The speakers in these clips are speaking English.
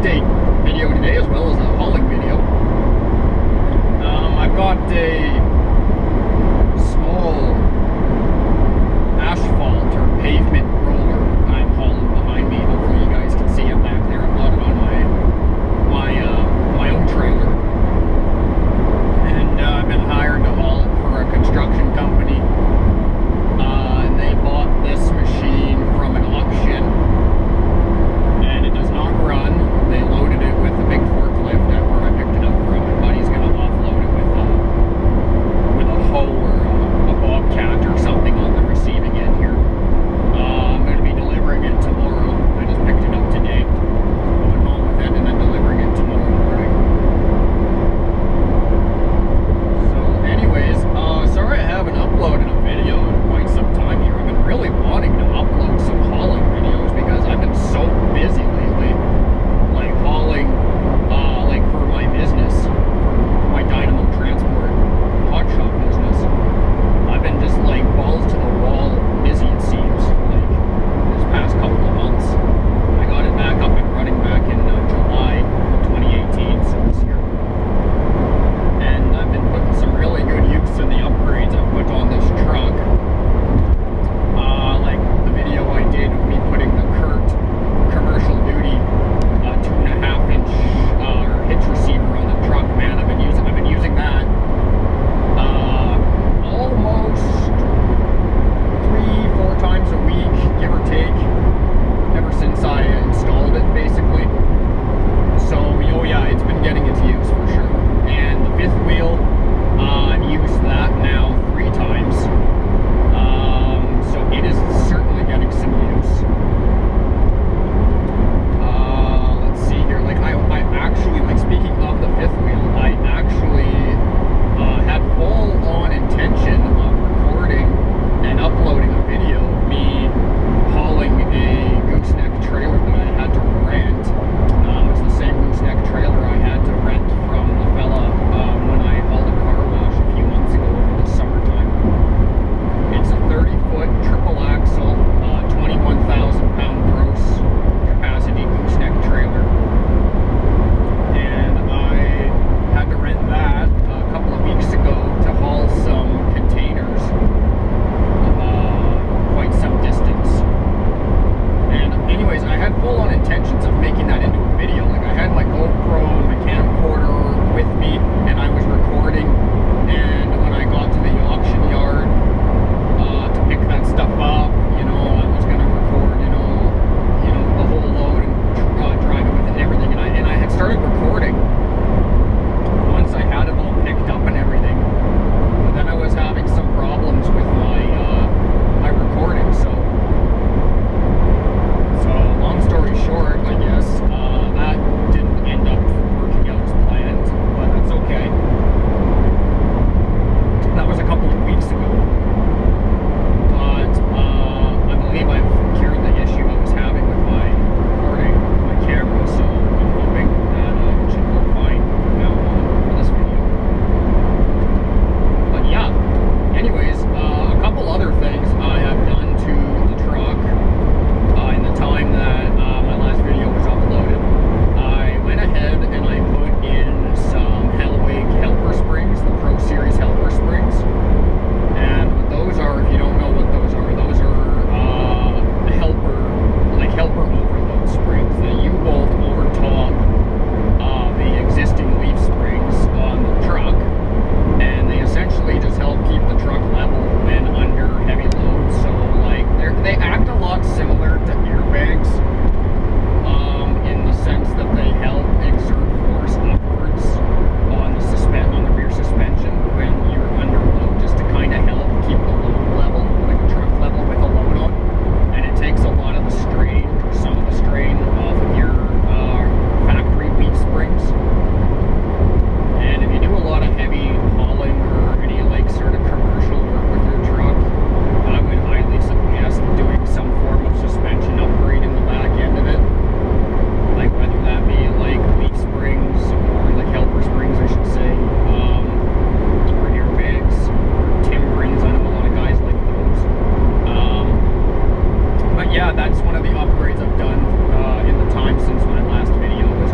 update video today as well as a hauling video. I've got a small asphalt or pavement roller I'm hauling behind me. Hopefully you guys can see it back there. I've got it on my own trailer. And I've been hired to haul it for a construction company. And they bought this machine from an auction. And it does not run. They loaded it with a big forklift at where I picked it up from. My buddy's going to offload it with a hoe or a bobcat or something on the receiving end here. I'm going to be delivering it tomorrow. I just picked it up today. Going home with it and then delivering it tomorrow morning. So anyways, sorry I haven't uploaded a video in quite some time here. I've been really wanting to upload some hauling videos because I've been so busy lately. Like hauling, like for my business, for my Dynamo Transport HotShot business. I've been just like balls to the wall busy, it seems, like this past couple of months. I got it back up and running back in July 2018, so this year. And I've been putting some really good use in the upgrades I've put on this truck. Like the video I did of me putting the Kurt commercial duty 2.5-inch hitch receiver on the truck. Man, I've been using that almost 3-4 times a week, give or take, ever since I installed it, basically. So, oh yeah, it's been getting its use for sure. And the fifth wheel, I've used that now 3 times. So it is certainly getting some use. Let's see here. Like I actually, like speaking of the fifth wheel, I actually had full-on intention of recording and uploading a video of me hauling a gooseneck trailer that I had to rent. It's the same gooseneck trailer I had to rent from the fella when I hauled a car wash a few months ago over the summertime. It's a 30-foot triple axle, 21,000-pound gross capacity gooseneck trailer. And I had to rent that a couple of weeks ago to haul some containers quite some distance. And anyways, I had full-on intentions of making that into a video. Like I had my GoPro and my camcorder with me, and I was recording. And when I got to the auction yard to pick that stuff up, you know, I was gonna record, you know, the whole load and drive it with it and everything. And I had started recording once I had it all picked up and everything. But then I was having some problems with my recording, so long story short, I guess, that didn't end up working out as planned, but that's okay. That was a couple of weeks ago, but I believe I've cured the issue I was having with my recording, with my camera, so I'm hoping that it should go fine from now on for this video. But yeah, anyways, a couple other things I have done to the truck in the time that my last video was uploaded. I went ahead and I put in some Hellwig helper springs, the Pro Series helper springs. And what those are, if you don't know what those are helper overload springs that you bolt over top the existing leaf springs on the truck. And they essentially just help keep the truck level when under heavy load. So like they act a lot similar to airbags in the sense that they help exert force upwards on the rear suspension when you're under load, just to kind of help keep the load level, like a truck level with a load on. And it takes a lot of the strain, or some of the strain, off of your factory leaf springs. And if you do a lot of heavy hauling or any like sort of commercial work with your truck, I would highly suggest doing some form of suspension upgrade in the back end of it. Like whether that be like leaf springs or like helper springs, I should say, or airbags, or timbrings. I know a lot of guys like those. But yeah, that's one of the upgrades I've done in the time since my last video was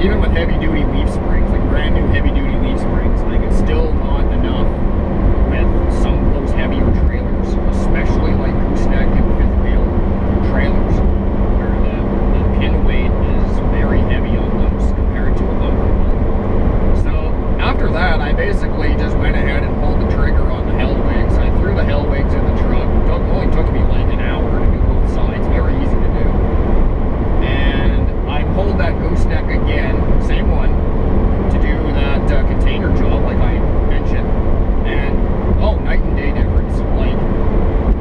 even with heavy duty leaf springs, like brand new heavy duty leaf springs, like it's still not enough with some of those heavier trailers, especially like gooseneck and fifth wheel trailers, where the pin weight is very heavy on those compared to a bumper wheel. So after that, I basically just went ahead and pulled the trigger on the Hellwigs. I threw the Hellwigs in the truck. It only took me like an hour to do both sides, very easy to do. And I pulled that gooseneck again, same one, to do that container job like I mentioned. And oh, night and day difference.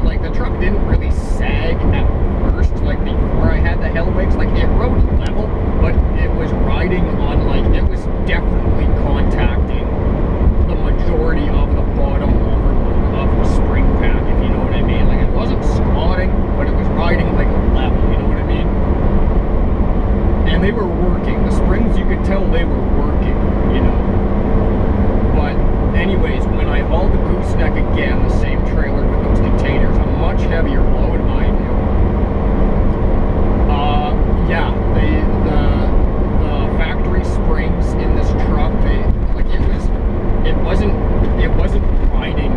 Like the truck didn't really sag at first, like before I had the Hellwigs. Like it rode level, but it was riding on, like, it was definitely contacting the majority of the bottom overload of the spring pack, if you know what I mean. Like it wasn't squatting, but it was riding like a level, you know what I mean? And they were working. The springs, you could tell they were working, you know. But anyways, when I hauled the gooseneck again, the same trailer with those containers, a much heavier load, mind you. Yeah, the factory springs in this truck, it wasn't riding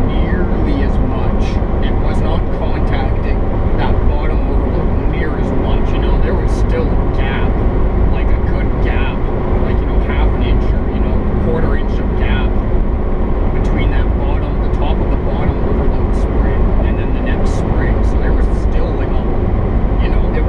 nearly as much. It was not contacting that bottom overload near as much. You know, there was still a gap, like a good gap, like, you know, half an inch or, you know, quarter inch of gap between that bottom, the top of the bottom overload spring and then the next spring. So there was still like a, you know, it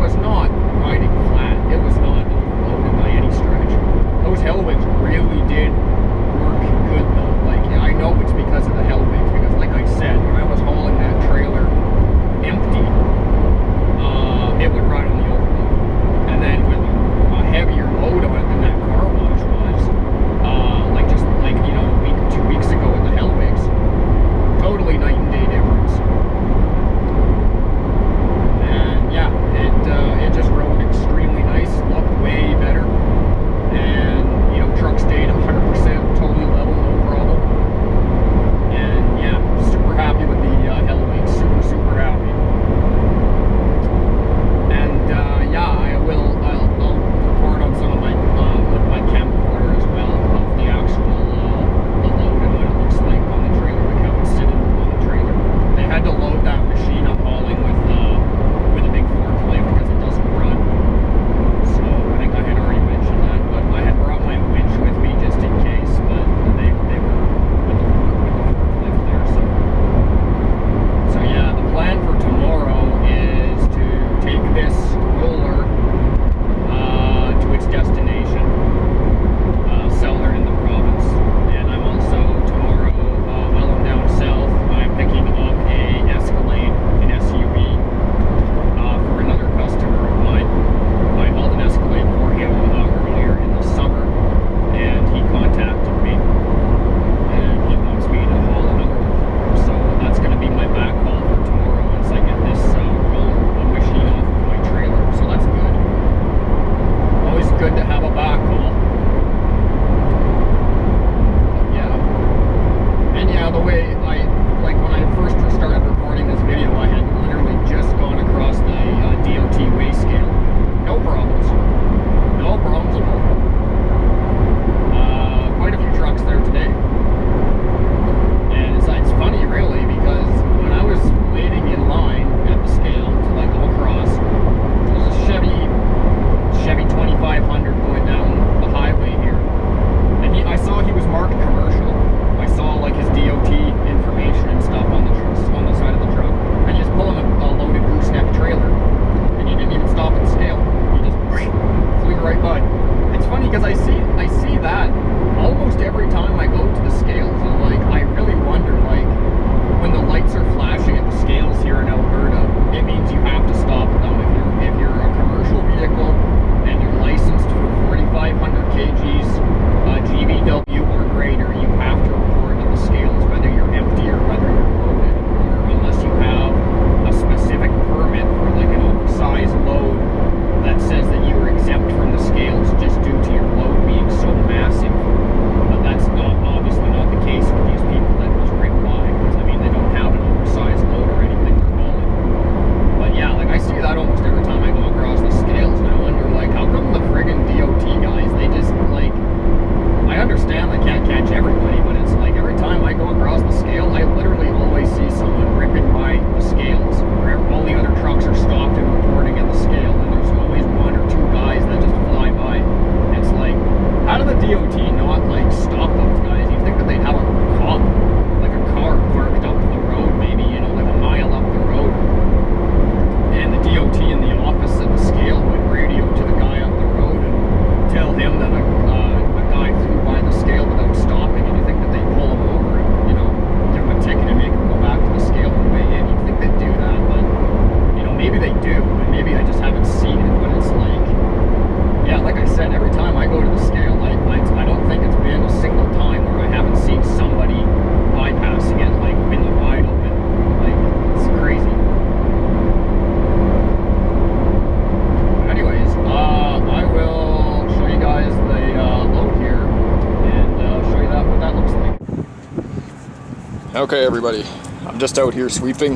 Okay, everybody, I'm just out here sweeping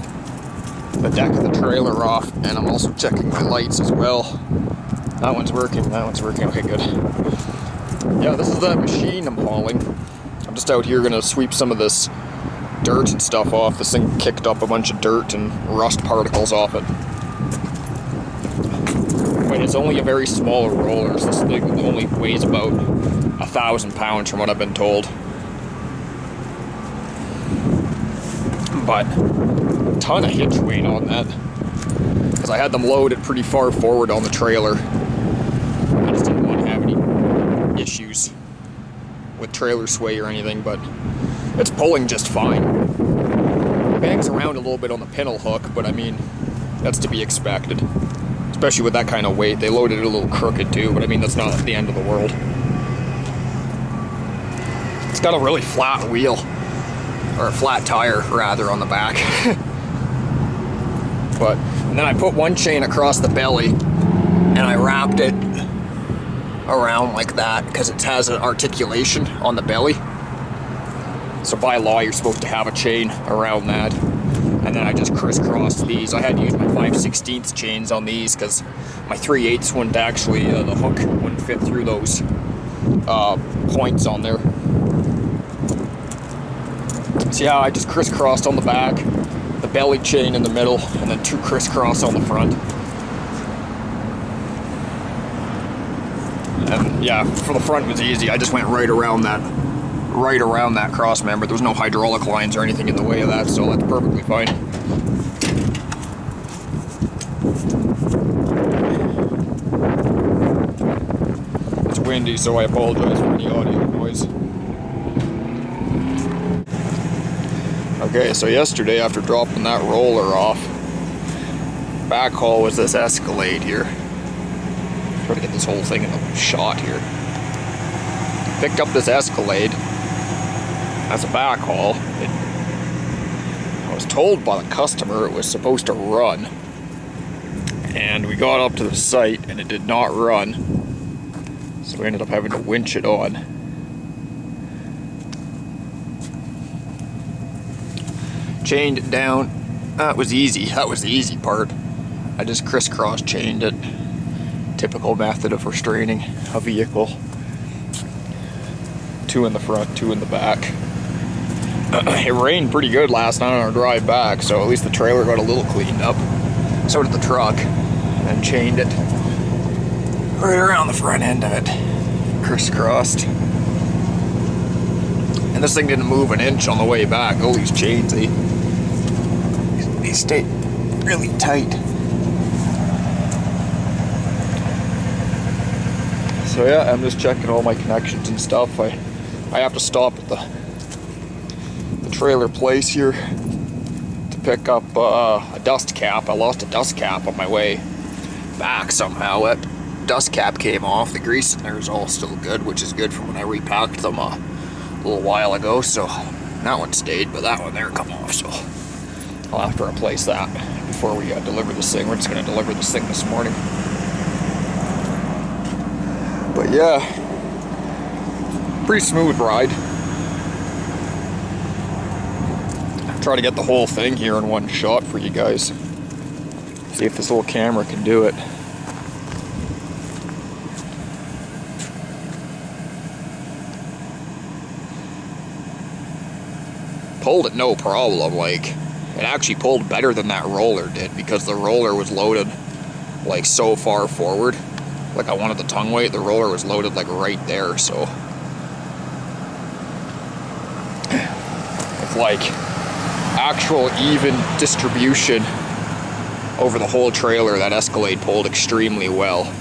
the deck of the trailer off, and I'm also checking my lights as well. That one's working, okay, good. Yeah, this is that machine I'm hauling. I'm just out here gonna sweep some of this dirt and stuff off. This thing kicked up a bunch of dirt and rust particles off it. Wait, it's only a very small roller, so this thing only weighs about 1,000 pounds from what I've been told. But a ton of hitch weight on that, because I had them loaded pretty far forward on the trailer. I just didn't want to have any issues with trailer sway or anything, but it's pulling just fine. It bangs around a little bit on the pintle hook, but I mean, that's to be expected, especially with that kind of weight. They loaded it a little crooked too, but I mean, that's not the end of the world. It's got a really flat wheel, or a flat tire rather, on the back. And then I put one chain across the belly and I wrapped it around like that because it has an articulation on the belly. So by law you're supposed to have a chain around that. And then I just crisscrossed these. I had to use my 5/16 chains on these because my 3/8 wouldn't actually, the hook wouldn't fit through those points on there. So yeah, I just crisscrossed on the back, the belly chain in the middle, and then 2 crisscross on the front. And yeah, for the front it was easy. I just went right around that cross member. There was no hydraulic lines or anything in the way of that, so that's perfectly fine. It's windy, so I apologize for any audio noise. Okay, so yesterday after dropping that roller off, backhaul was this Escalade here. Try to get this whole thing in a shot here. Picked up this Escalade as a backhaul. I was told by the customer it was supposed to run, and we got up to the site and it did not run, so we ended up having to winch it on. Chained it down. That was easy. That was the easy part. I just crisscross chained it. Typical method of restraining a vehicle. 2 in the front, 2 in the back. It rained pretty good last night on our drive back, so at least the trailer got a little cleaned up. So did the truck. And chained it right around the front end of it. Crisscrossed. And this thing didn't move an inch on the way back. All these chains, they stay really tight. So yeah, I'm just checking all my connections and stuff. I have to stop at the trailer place here to pick up a dust cap. I lost a dust cap on my way back somehow. That dust cap came off. The grease in there is all still good, which is good from when I repacked them a little while ago. So that one stayed, but that one there come off. So I'll have to replace that before we deliver this thing. We're just going to deliver this thing this morning. But yeah, pretty smooth ride. Try to get the whole thing here in one shot for you guys. See if this little camera can do it. Pulled it no problem. Like, it actually pulled better than that roller did, because the roller was loaded like so far forward. Like I wanted the tongue weight, the roller was loaded like right there, so it's like actual even distribution over the whole trailer. That Escalade pulled extremely well.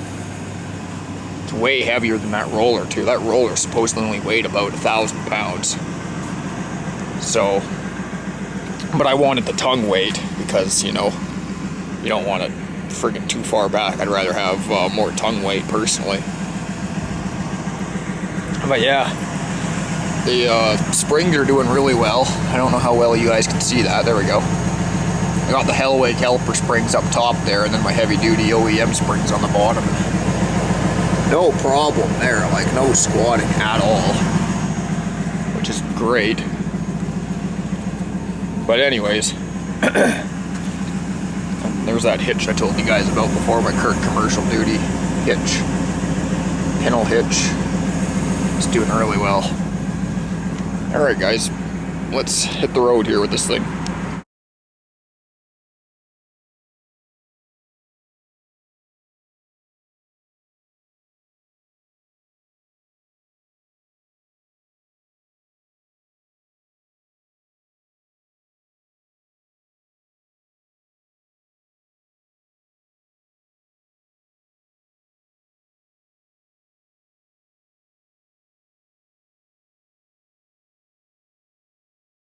It's way heavier than that roller too. That roller supposedly only weighed about 1,000 pounds. So, but I wanted the tongue weight because, you know, you don't want it friggin' too far back. I'd rather have more tongue weight personally. But yeah, the springs are doing really well. I don't know how well you guys can see that. There we go. I got the Hellway caliper springs up top there, and then my heavy duty OEM springs on the bottom. No problem there, like no squatting at all, which is great. But anyways, there's that hitch I told you guys about before, my Kirk commercial duty hitch. Pintle hitch. It's doing really well. Alright guys, let's hit the road here with this thing.